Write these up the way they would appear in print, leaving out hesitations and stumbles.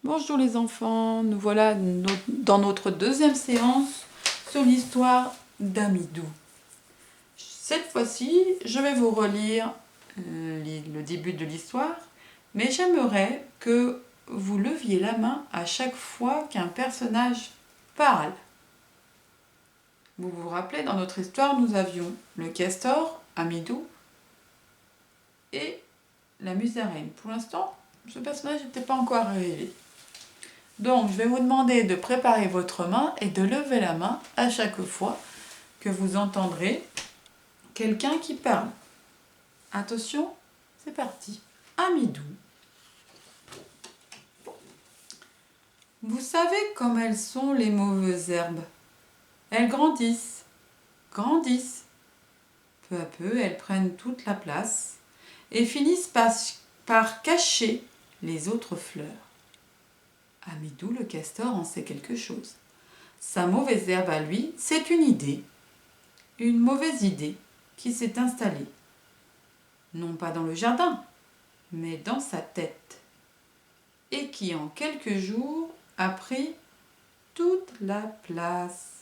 Bonjour les enfants, nous voilà dans notre deuxième séance sur l'histoire d'Amidou. Cette fois-ci, je vais vous relire le début de l'histoire, mais j'aimerais que vous leviez la main à chaque fois qu'un personnage parle. Vous vous rappelez, dans notre histoire, nous avions le castor, Amidou, et la musaraigne. Pour l'instant, ce personnage n'était pas encore arrivé. Donc, je vais vous demander de préparer votre main et de lever la main à chaque fois que vous entendrez quelqu'un qui parle. Attention, c'est parti. Amidou. Vous savez comme elles sont les mauvaises herbes. Elles grandissent, grandissent. Peu à peu, elles prennent toute la place et finissent par cacher les autres fleurs. Amidou le castor en sait quelque chose. Sa mauvaise herbe à lui, c'est une mauvaise idée qui s'est installée. Non pas dans le jardin, mais dans sa tête. Et qui en quelques jours a pris toute la place.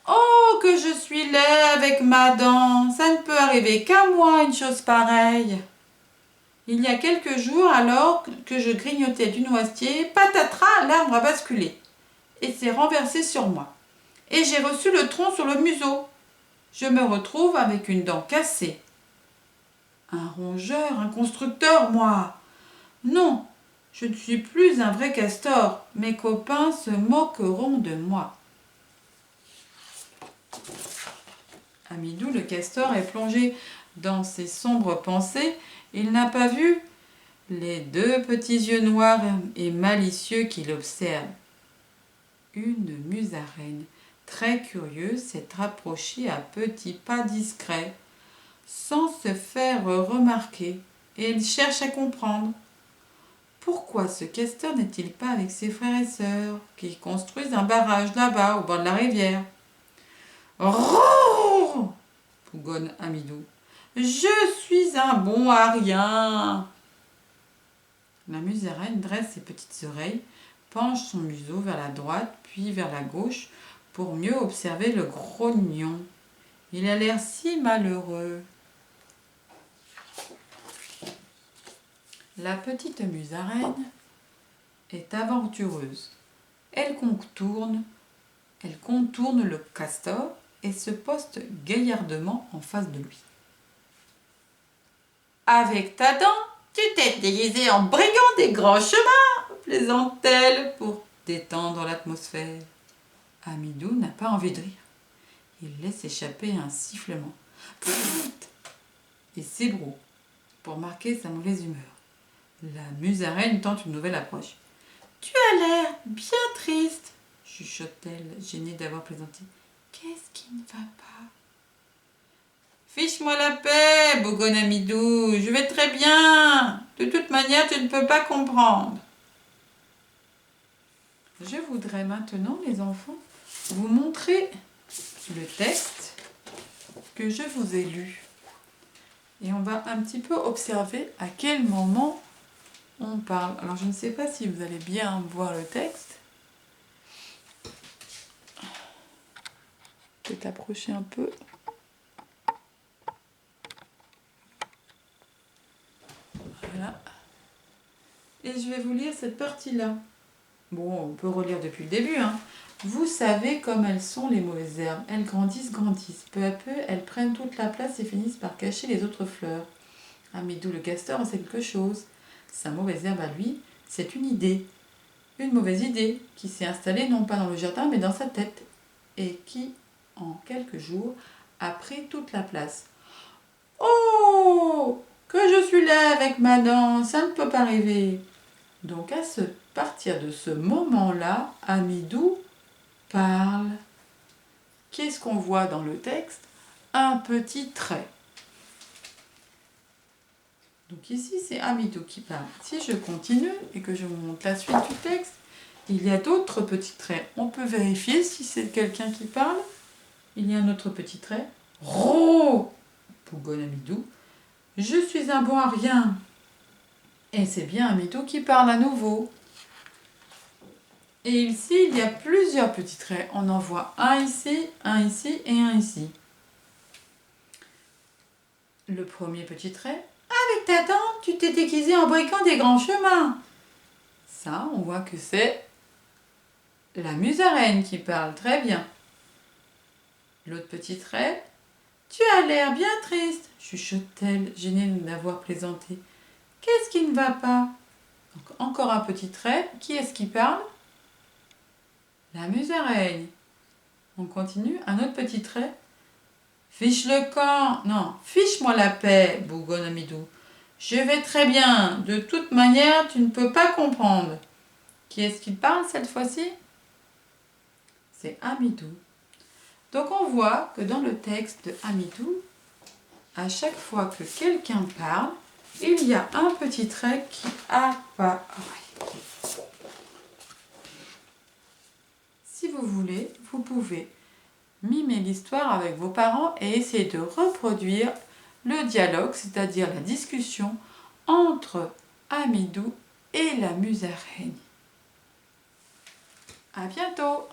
Oh, que je suis laid avec ma dent, ça ne peut arriver qu'à moi une chose pareille. Il y a quelques jours, alors que je grignotais du noisetier, patatras, l'arbre a basculé et s'est renversé sur moi. Et j'ai reçu le tronc sur le museau. Je me retrouve avec une dent cassée. Un rongeur, un constructeur, moi. Non, je ne suis plus un vrai castor. Mes copains se moqueront de moi. Amidou le castor est plongé dans ses sombres pensées. Il n'a pas vu les deux petits yeux noirs et malicieux qui l'observent. Une musaraigne très curieuse s'est approchée à petits pas discrets, sans se faire remarquer, et il cherche à comprendre. Pourquoi ce castor n'est-il pas avec ses frères et sœurs, qui construisent un barrage là-bas, au bord de la rivière? Roar! Pougonne Amidou. Je suis un bon à rien. La musaraigne dresse ses petites oreilles, penche son museau vers la droite, puis vers la gauche, pour mieux observer le grognon. Il a l'air si malheureux. La petite musaraigne est aventureuse. Elle contourne le castor et se poste gaillardement en face de lui. Avec ta dent, tu t'es déguisé en brigand des grands chemins, plaisante-t-elle pour détendre l'atmosphère. Amidou n'a pas envie de rire. Il laisse échapper un sifflement et s'ébroue pour marquer sa mauvaise humeur. La musaraigne tente une nouvelle approche. « Tu as l'air bien triste, » chuchote-t-elle, gênée d'avoir plaisanté. « Qu'est-ce qui ne va pas ?»« Fiche-moi la paix, bougonne Amidou, je vais très bien. De toute manière, tu ne peux pas comprendre. » Je voudrais maintenant, les enfants, vous montrer le texte que je vous ai lu. Et on va un petit peu observer à quel moment on parle. Alors, je ne sais pas si vous allez bien voir le texte. Je vais t'approcher un peu. Voilà. Et je vais vous lire cette partie-là. Bon, on peut relire depuis le début, hein. Vous savez comme elles sont les mauvaises herbes. Elles grandissent, grandissent. Peu à peu, elles prennent toute la place et finissent par cacher les autres fleurs. Amidou le castor en sait quelque chose. Sa mauvaise herbe à lui, c'est une idée. Une mauvaise idée qui s'est installée non pas dans le jardin mais dans sa tête et qui, en quelques jours, a pris toute la place. Oh, que je suis là avec ma dent, ça ne peut pas arriver. Donc à partir de ce moment-là, Amidou parle. Qu'est-ce qu'on voit dans le texte? Un petit trait. Donc ici, c'est Amidou qui parle. Si je continue et que je vous montre la suite du texte, il y a d'autres petits traits. On peut vérifier si c'est quelqu'un qui parle. Il y a un autre petit trait. Ro! Pougonne Amidou. Je suis un bon à rien. Et c'est bien Amidou qui parle à nouveau. Et ici, il y a plusieurs petits traits. On en voit un ici et un ici. Le premier petit trait. Avec ta dent, tu t'es déguisé en briquant des grands chemins. Ça, on voit que c'est la musaraigne qui parle très bien. L'autre petit trait. Tu as l'air bien triste, chuchote-t-elle, gênée de m'avoir plaisanté. Qu'est-ce qui ne va pas? Donc, encore un petit trait. Qui est-ce qui parle? La musaraigne. On continue. Un autre petit trait. Fiche le camp. Non, fiche-moi la paix, bougonne Amidou. Je vais très bien. De toute manière, tu ne peux pas comprendre. Qui est-ce qui parle cette fois-ci? C'est Amidou. Donc on voit que dans le texte de Amidou, à chaque fois que quelqu'un parle, il y a un petit trait qui apparaît. Si vous voulez, vous pouvez mimer l'histoire avec vos parents et essayer de reproduire le dialogue, c'est-à-dire la discussion entre Amidou et la musaraigne. À bientôt!